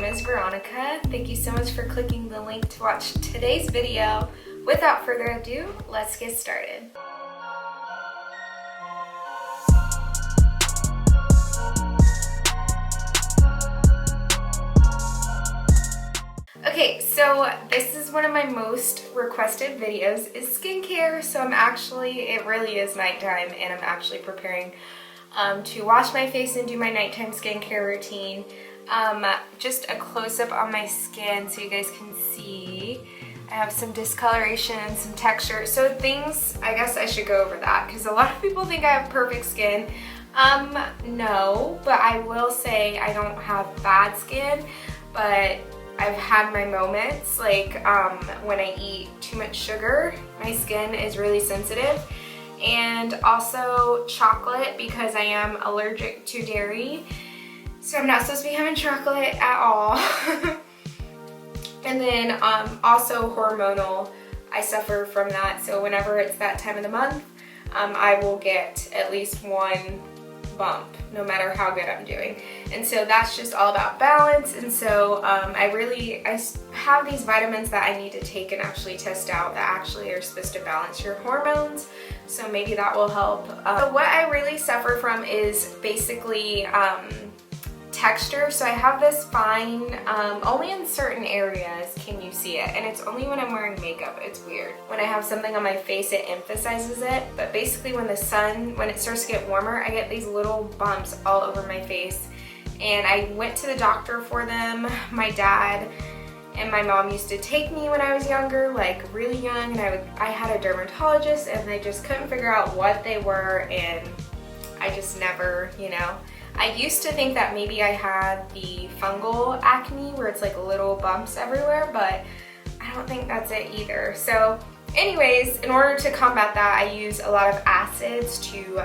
is Veronica. Thank you so much for clicking the link to watch today's video. Without further ado, let's get started. Okay, so this is one of my most requested videos is skincare. So it really is nighttime and I'm actually preparing to wash my face and do my nighttime skincare routine. Just a close-up on my skin so you guys can see. I have some discoloration and some texture. So things, I guess I should go over that because a lot of people think I have perfect skin. No, but I will say I don't have bad skin, but I've had my moments, like when I eat too much sugar, my skin is really sensitive. And also chocolate because I am allergic to dairy. So I'm not supposed to be having chocolate at all. And then also hormonal, I suffer from that. So whenever it's that time of the month, I will get at least one bump, no matter how good I'm doing. And so that's just all about balance. And so I have these vitamins that I need to take and actually test out that actually are supposed to balance your hormones. So maybe that will help. So what I really suffer from is basically texture. So I have this fine, only in certain areas can you see it, and it's only when I'm wearing makeup. It's weird. When I have something on my face, it emphasizes it, but basically when it starts to get warmer, I get these little bumps all over my face. And I went to the doctor for them. My dad and my mom used to take me when I was younger, like really young, and I had a dermatologist and they just couldn't figure out what they were, and I just never, I used to think that maybe I had the fungal acne where it's like little bumps everywhere, but I don't think that's it either. So anyways, in order to combat that, I use a lot of acids to,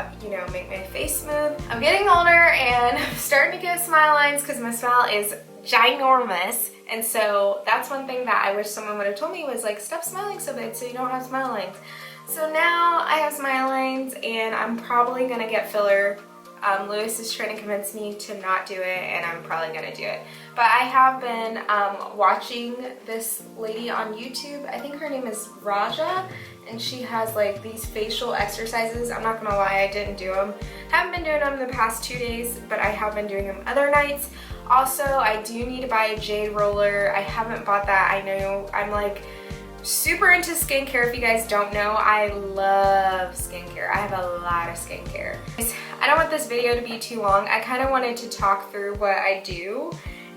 make my face smooth. I'm getting older and I'm starting to get smile lines because my smile is ginormous. And so that's one thing that I wish someone would have told me was like, stop smiling so big so you don't have smile lines. So now I have smile lines and I'm probably gonna get filler. Lewis is trying to convince me to not do it, and I'm probably gonna do it. But I have been watching this lady on YouTube. I think her name is Raja, and she has like these facial exercises. I'm not gonna lie, I didn't do them. Haven't been doing them the past 2 days, but I have been doing them other nights. Also, I do need to buy a jade roller. I haven't bought that. I know I'm like super into skincare. If you guys don't know, I love skincare. I have a lot of skincare. I don't want this video to be too long. I kind of wanted to talk through what I do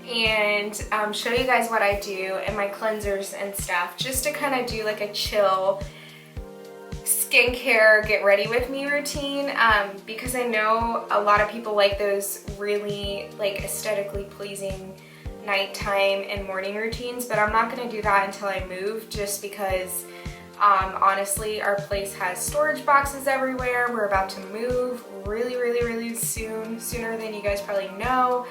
and show you guys what I do and my cleansers and stuff, just to kind of do like a chill skincare get ready with me routine, because I know a lot of people like those really like aesthetically pleasing nighttime and morning routines, but I'm not going to do that until I move, just because honestly our place has storage boxes everywhere. We're about to move really soon, sooner than you guys probably know.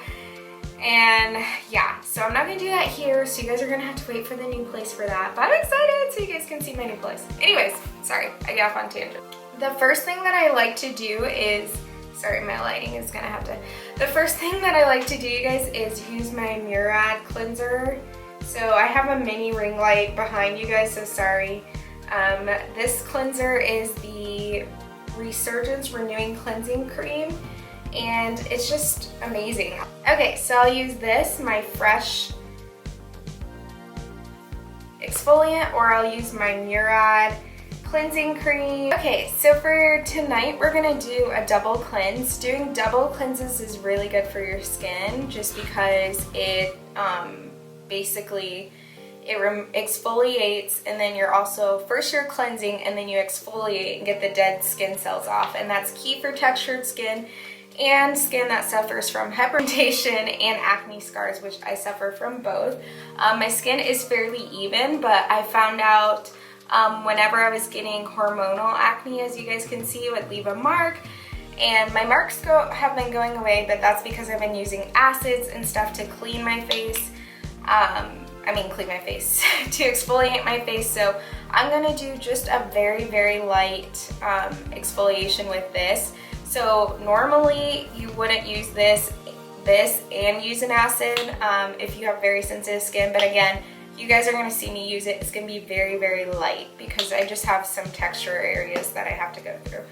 And yeah, so I'm not going to do that here, so you guys are going to have to wait for the new place for that, but I'm excited so you guys can see my new place. Anyways, sorry, I got off on tangent. The first thing that I like to do is, sorry, my lighting is gonna have to. The first thing that I like to do, you guys, is use my Murad cleanser. So I have a mini ring light behind you guys, so sorry. This cleanser is the Resurgence Renewing Cleansing Cream, and it's just amazing. Okay, so I'll use this, my Fresh exfoliant, or I'll use my Murad cleansing cream. Okay, so for tonight we're gonna do a double cleanse. Doing double cleanses is really good for your skin just because it basically it exfoliates, and then you're also first you're cleansing and then you exfoliate and get the dead skin cells off, and that's key for textured skin and skin that suffers from hyperpigmentation and acne scars, which I suffer from both. My skin is fairly even, but I found out whenever I was getting hormonal acne, as you guys can see, it would leave a mark, and my marks have been going away, but that's because I've been using acids and stuff to clean my face. To exfoliate my face. So I'm gonna do just a very light exfoliation with this. So normally you wouldn't use this this and use an acid if you have very sensitive skin. But again, you guys are going to see me use it. It's going to be very, very light because I just have some texture areas that I have to go through.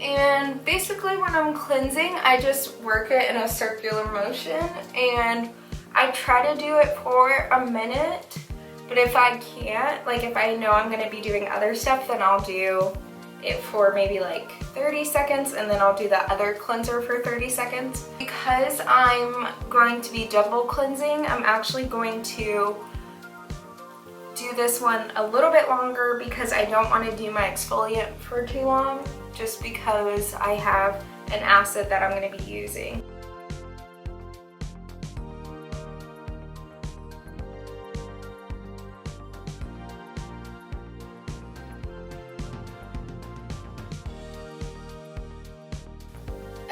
And basically when I'm cleansing, I just work it in a circular motion, and I try to do it for a minute. But if I can't, like if I know I'm going to be doing other stuff, then I'll do it for maybe like 30 seconds, and then I'll do the other cleanser for 30 seconds. Because I'm going to be double cleansing, I'm actually going to do this one a little bit longer because I don't want to do my exfoliant for too long, just because I have an acid that I'm going to be using.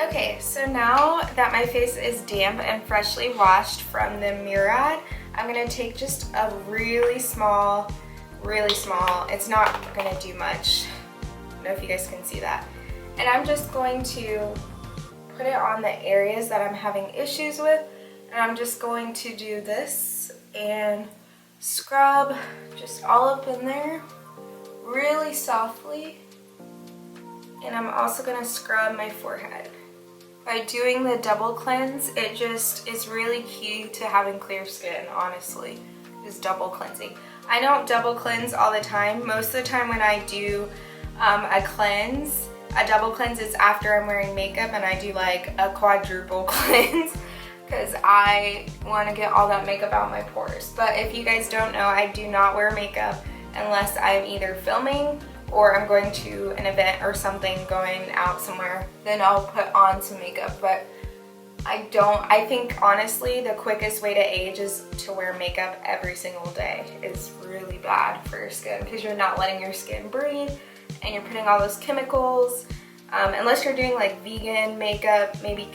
Okay, so now that my face is damp and freshly washed from the Murad, I'm going to take just a really small, it's not going to do much. I don't know if you guys can see that. And I'm just going to put it on the areas that I'm having issues with. And I'm just going to do this and scrub just all up in there really softly. And I'm also going to scrub my forehead. By doing the double cleanse, it just is really key to having clear skin, honestly, is double cleansing. I don't double cleanse all the time. Most of the time when I do a double cleanse is after I'm wearing makeup, and I do like a quadruple cleanse because I want to get all that makeup out my pores. But if you guys don't know, I do not wear makeup unless I'm either filming or I'm going to an event or something, going out somewhere, then I'll put on some makeup. But I think honestly the quickest way to age is to wear makeup every single day. It's really bad for your skin because you're not letting your skin breathe and you're putting all those chemicals, unless you're doing like vegan makeup, maybe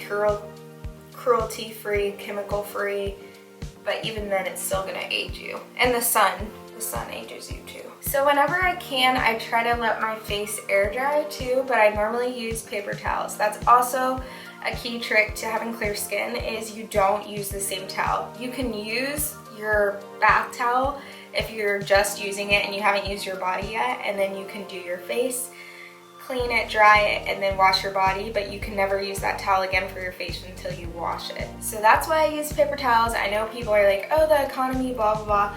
cruelty-free, chemical-free, but even then it's still gonna age you. And the sun ages you too. So whenever I can, I try to let my face air dry too, but I normally use paper towels. That's also a key trick to having clear skin, is you don't use the same towel. You can use your bath towel if you're just using it and you haven't used your body yet, and then you can do your face, clean it, dry it, and then wash your body, but you can never use that towel again for your face until you wash it. So that's why I use paper towels. I know people are like, oh, the economy, blah, blah, blah.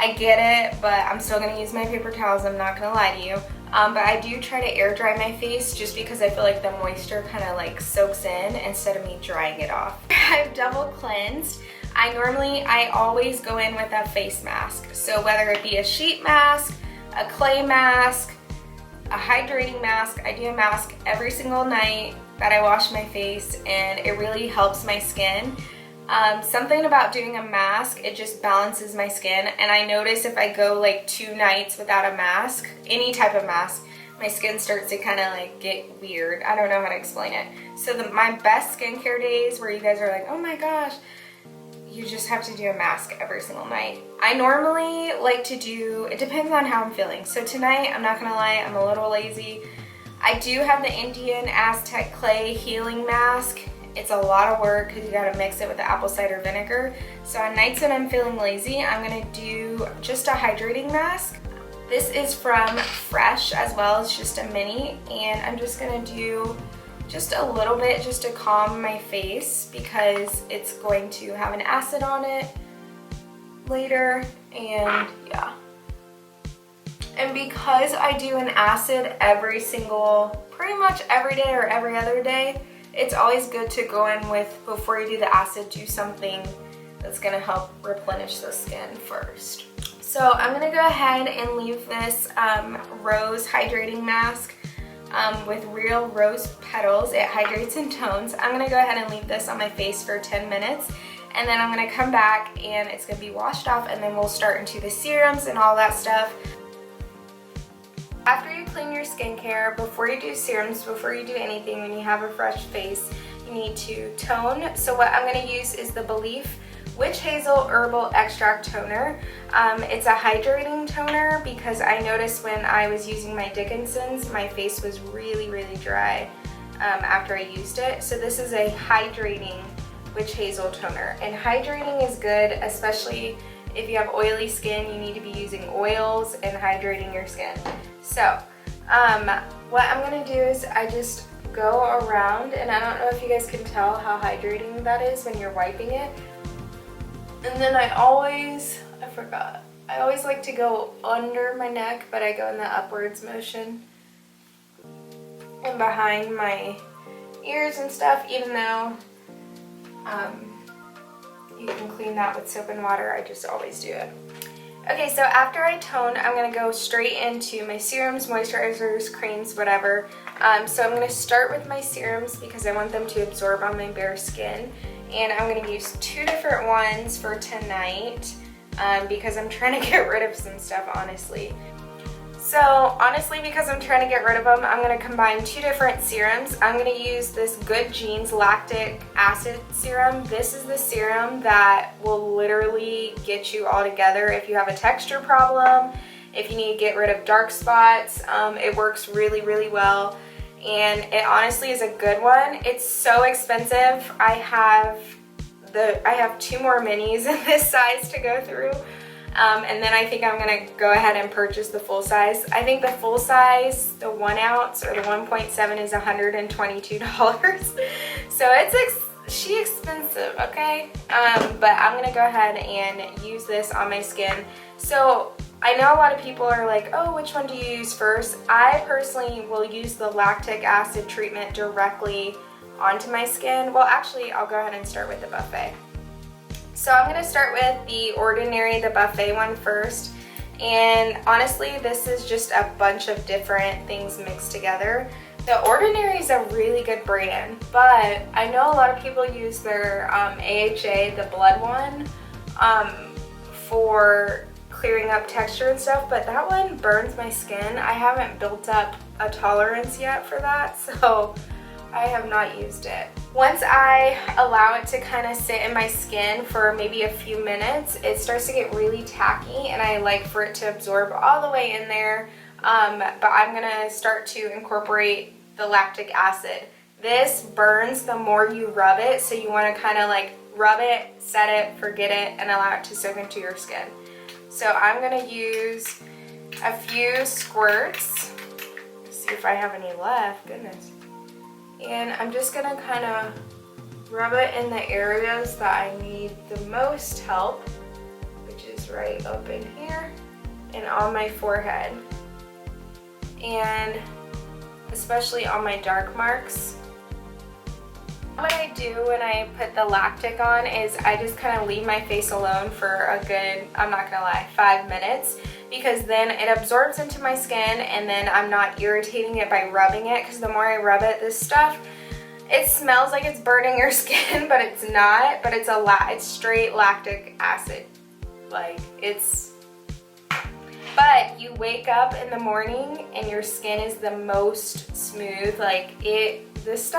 I get it, but I'm still gonna use my paper towels, I'm not gonna lie to you. But I do try to air dry my face just because I feel like the moisture kind of like soaks in instead of me drying it off. I've double cleansed. I always go in with a face mask. So whether it be a sheet mask, a clay mask, a hydrating mask, I do a mask every single night that I wash my face, and it really helps my skin. Something about doing a mask, it just balances my skin, and I notice if I go like 2 nights without a mask, any type of mask, my skin starts to kind of like get weird. I don't know how to explain it. So my best skincare days where you guys are like, oh my gosh, you just have to do a mask every single night. I normally like to do, it depends on how I'm feeling. So tonight, I'm not gonna lie, I'm a little lazy. I do have the Indian Aztec Clay Healing Mask. It's a lot of work because you gotta mix it with the apple cider vinegar. So on nights when I'm feeling lazy, I'm gonna do just a hydrating mask. This is from Fresh as well, it's just a mini, and I'm just gonna do just a little bit just to calm my face because it's going to have an acid on it later, and yeah. And because I do an acid pretty much every day or every other day, it's always good to go in with, before you do the acid, do something that's gonna help replenish the skin first. So I'm gonna go ahead and leave this rose hydrating mask with real rose petals. It hydrates and tones. I'm gonna go ahead and leave this on my face for 10 minutes, and then I'm gonna come back and it's gonna be washed off, and then we'll start into the serums and all that stuff. After you clean your skincare, before you do serums, before you do anything, when you have a fresh face, you need to tone. So what I'm going to use is the Belief Witch Hazel Herbal Extract Toner. It's a hydrating toner because I noticed when I was using my Dickinson's, my face was really, really dry after I used it. So this is a hydrating Witch Hazel toner. And hydrating is good, especially if you have oily skin. You need to be using oils and hydrating your skin. So what I'm going to do is I just go around, and I don't know if you guys can tell how hydrating that is when you're wiping it. And then I always like to go under my neck, but I go in the upwards motion and behind my ears and stuff, even though you can clean that with soap and water. I just always do it. Okay, so after I tone, I'm going to go straight into my serums, moisturizers, creams, whatever. So I'm going to start with my serums because I want them to absorb on my bare skin. And I'm going to use 2 different ones for tonight because I'm trying to get rid of some stuff, honestly. So honestly, because I'm trying to get rid of them, I'm going to combine 2 different serums. I'm going to use this Good Genes Lactic Acid Serum. This is the serum that will literally get you all together if you have a texture problem, if you need to get rid of dark spots. It works really, really well. And it honestly is a good one. It's so expensive. I have 2 more minis in this size to go through. And then I think I'm going to go ahead and purchase the full size. I think the full size, the 1 ounce or the 1.7 is $122. So it's expensive, okay? But I'm going to go ahead and use this on my skin. So I know a lot of people are like, oh, which one do you use first? I personally will use the lactic acid treatment directly onto my skin. Well, actually, I'll go ahead and start with the buffet. So I'm going to start with the Ordinary, the buffet one first. And honestly, this is just a bunch of different things mixed together. The Ordinary is a really good brand, but I know a lot of people use their AHA, the blood one, for clearing up texture and stuff, but that one burns my skin. I haven't built up a tolerance yet for that, so I have not used it. Once I allow it to kind of sit in my skin for maybe a few minutes, it starts to get really tacky, and I like for it to absorb all the way in there. But I'm gonna start to incorporate the lactic acid. This burns the more you rub it, so you want to kind of like rub it, set it, forget it, and allow it to soak into your skin. So I'm gonna use a few squirts. Let's see if I have any left. Goodness. And I'm just gonna kind of rub it in the areas that I need the most help, which is right up in here and on my forehead, and especially on my dark marks. What I do when I put the lactic on is I just kind of leave my face alone for a good, I'm not gonna lie, 5 minutes, because then it absorbs into my skin and then I'm not irritating it by rubbing it, because the more I rub it, this stuff, it smells like it's burning your skin, but it's not, but it's straight lactic acid. Like, it's, but you wake up in the morning and your skin is the most smooth. Like, this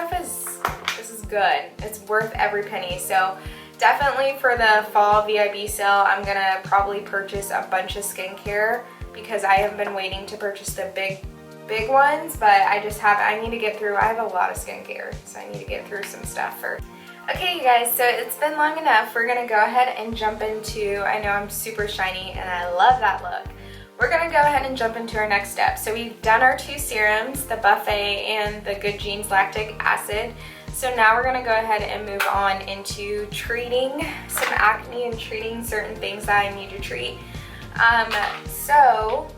is good. It's worth every penny. So definitely for the fall VIB sale, I'm gonna probably purchase a bunch of skincare because I have been waiting to purchase the big ones, but I need to get through, I have a lot of skincare, so I need to get through some stuff first. Okay, you guys, so it's been long enough. We're gonna go ahead and jump into, I know I'm super shiny and I love that look. We're gonna go ahead and jump into our next step. So we've done our 2 serums, the buffet and the Good Genes Lactic Acid. So now we're gonna go ahead and move on into treating some acne and treating certain things that I need to treat. So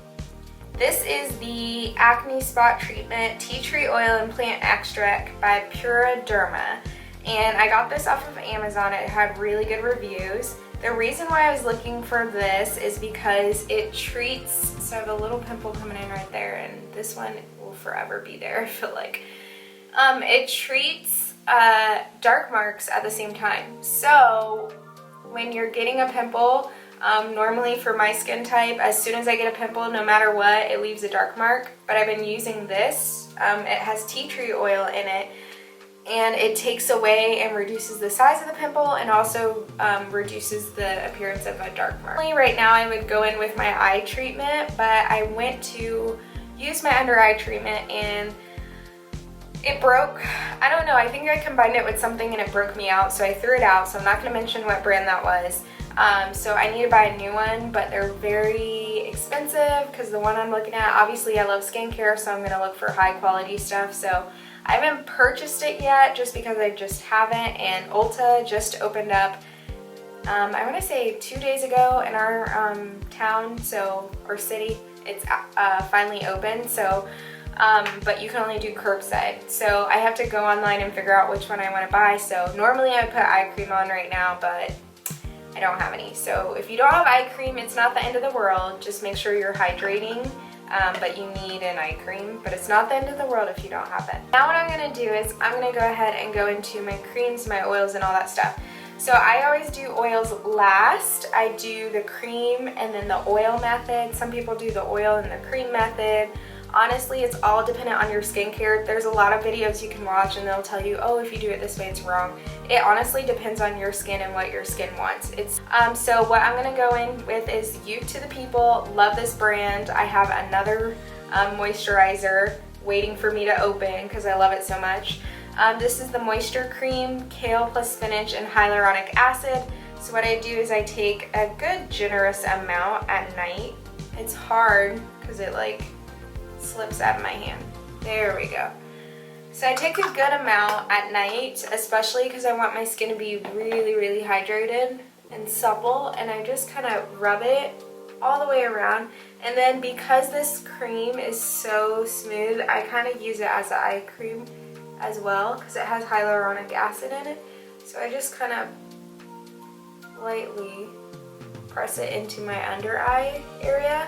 this is the Acne Spot Treatment Tea Tree Oil and Plant Extract by Puraderma. And I got this off of Amazon. It had really good reviews. The reason why I was looking for this is because it treats, so I have a little pimple coming in right there, and this one will forever be there, I feel like. It treats dark marks at the same time. So when you're getting a pimple, normally for my skin type, as soon as I get a pimple, no matter what, it leaves a dark mark. But I've been using this. It has tea tree oil in it. and it takes away and reduces the size of the pimple, and also reduces the appearance of a dark mark. Right now I would go in with my eye treatment, but I went to use my under eye treatment and it broke. I don't know, I think I combined it with something and it broke me out, so I threw it out. So I'm not going to mention what brand that was. So I need to buy a new one, but they're very expensive because the one I'm looking at, obviously I love skincare, so I'm going to look for high quality stuff. So I haven't purchased it yet just because I just haven't, and Ulta just opened up, I want to say 2 days ago in our town, so, or city. It's finally open, so, but you can only do curbside. So I have to go online and figure out which one I want to buy. So normally I would put eye cream on right now, but I don't have any. So if you don't have eye cream, it's not the end of the world. Just make sure you're hydrating. But you need an eye cream, but it's not the end of the world if you don't have it. Now what I'm going to do is I'm going to go ahead and go into my creams, my oils, and all that stuff. So I always do oils last. I do the cream and then the oil method. Some people do the oil and the cream method. Honestly, it's all dependent on your skincare. There's a lot of videos you can watch and they'll tell you, oh, if you do it this way, it's wrong. It honestly depends on your skin and what your skin wants. So what I'm gonna go in with is Youth to the People. Love this brand. I have another moisturizer waiting for me to open because I love it so much. This is the Moisture Cream, Kale plus Spinach and Hyaluronic Acid. So what I do is I take a good generous amount at night. It's hard because it like slips out of my hand. There we go. So I take a good amount at night, especially because I want my skin to be really, really hydrated and supple, and I just kind of rub it all the way around. And then because this cream is so smooth, I kind of use it as an eye cream as well because it has hyaluronic acid in it. So I just kind of lightly press it into my under eye area.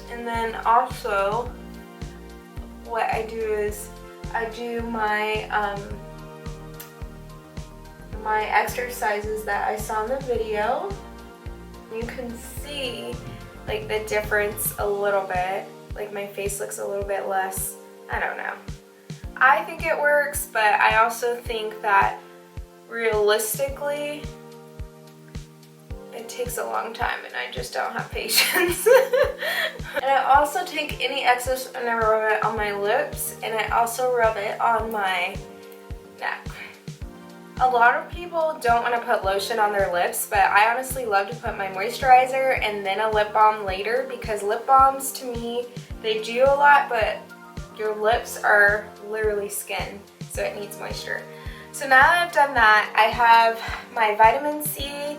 And then also what I do is I do my my exercises that I saw in the video. You can see like the difference a little bit. Like my face looks a little bit less, I don't know. I think it works, but I also think that realistically it takes a long time and I just don't have patience. And I also take any excess and I rub it on my lips, and I also rub it on my neck. A lot of people don't want to put lotion on their lips, but I honestly love to put my moisturizer and then a lip balm later, because lip balms to me, they do a lot, but your lips are literally skin, so it needs moisture. So now that I've done that, I have my vitamin C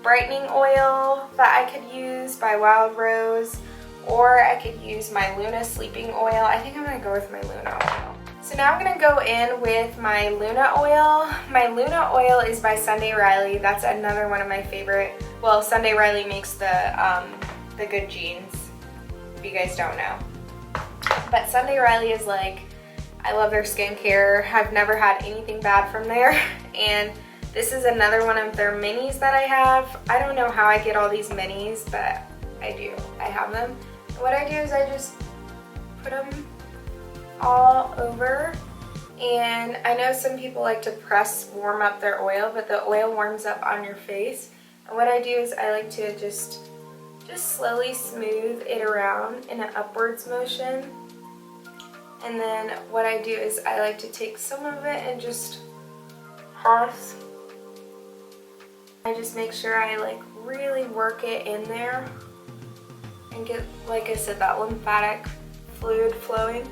brightening oil that I could use by Wild Rose, or I could use my Luna sleeping oil. I think I'm gonna go with my Luna oil. So now I'm gonna go in with my Luna oil. My Luna oil is by Sunday Riley. That's another one of my favorite. Well, Sunday Riley makes the good jeans, if you guys don't know. But Sunday Riley is like, I love their skincare. I've never had anything bad from there. And this is another one of their minis that I have. I don't know how I get all these minis, but I do. I have them. And what I do is I just put them all over. And I know some people like to warm up their oil, but the oil warms up on your face. And what I do is I like to just slowly smooth it around in an upwards motion. And then what I do is I like to take some of it and just press. I just make sure I like really work it in there and get, like I said, that lymphatic fluid flowing.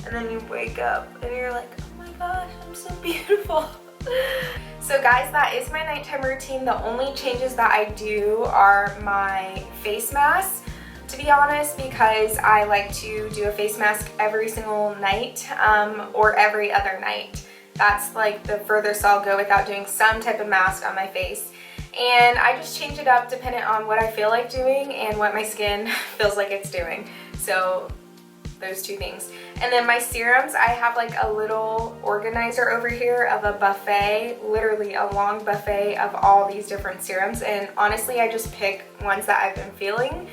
And then you wake up and you're like, oh my gosh, I'm so beautiful. So guys, that is my nighttime routine. The only changes that I do are my face masks, to be honest, because I like to do a face mask every single night or every other night. That's like the furthest I'll go without doing some type of mask on my face. And I just change it up depending on what I feel like doing and what my skin feels like it's doing. So those two things. And then my serums, I have like a little organizer over here of a buffet, literally a long buffet of all these different serums. And honestly, I just pick ones that I've been feeling.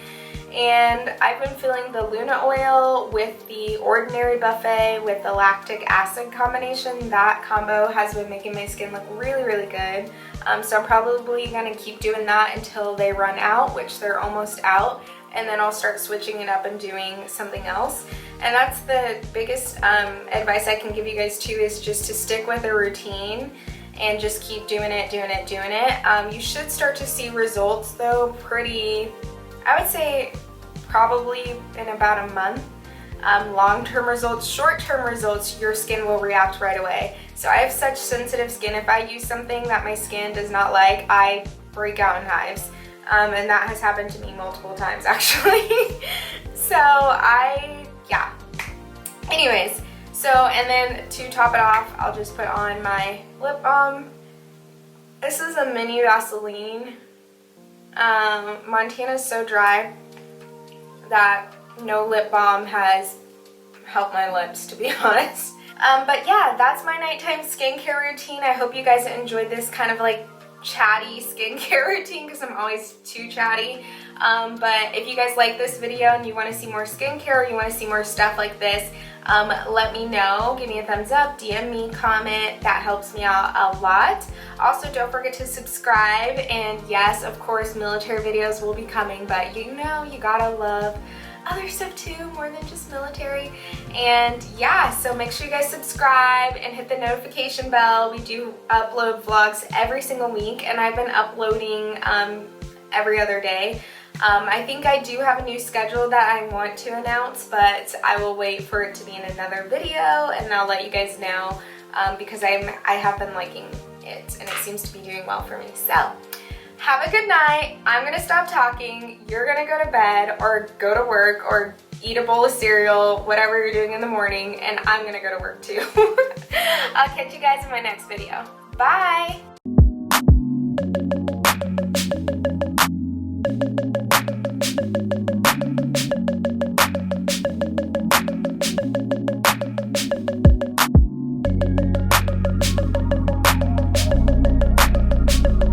And I've been filling the Luna oil with the Ordinary Buffet with the lactic acid combination. That combo has been making my skin look really, really good. So I'm probably going to keep doing that until they run out, which they're almost out. And then I'll start switching it up and doing something else. And that's the biggest advice I can give you guys too, is just to stick with a routine and just keep doing it. You should start to see results though pretty, I would say probably in about a month. Long-term results, short-term results, your skin will react right away. So I have such sensitive skin. If I use something that my skin does not like, I break out in hives. And that has happened to me multiple times actually. So yeah. Anyways, so, and then to top it off, I'll just put on my lip balm. This is a mini Vaseline. Montana's so dry that no lip balm has helped my lips, to be honest. But yeah, that's my nighttime skincare routine. I hope you guys enjoyed this kind of like chatty skincare routine, because I'm always too chatty. But if you guys like this video and you want to see more skincare, or you want to see more stuff like this, let me know. Give me a thumbs up, DM me, comment. That helps me out a lot. Also, don't forget to subscribe. And yes, of course, military videos will be coming, but you know, you gotta love other stuff too, more than just military. And yeah, so make sure you guys subscribe and hit the notification bell. We do upload vlogs every single week, and I've been uploading every other day. I think I do have a new schedule that I want to announce, but I will wait for it to be in another video, and I'll let you guys know, because I have been liking it and it seems to be doing well for me. So have a good night. I'm gonna stop talking. You're gonna go to bed or go to work or eat a bowl of cereal, whatever you're doing in the morning, and I'm gonna go to work too. I'll catch you guys in my next video. Bye!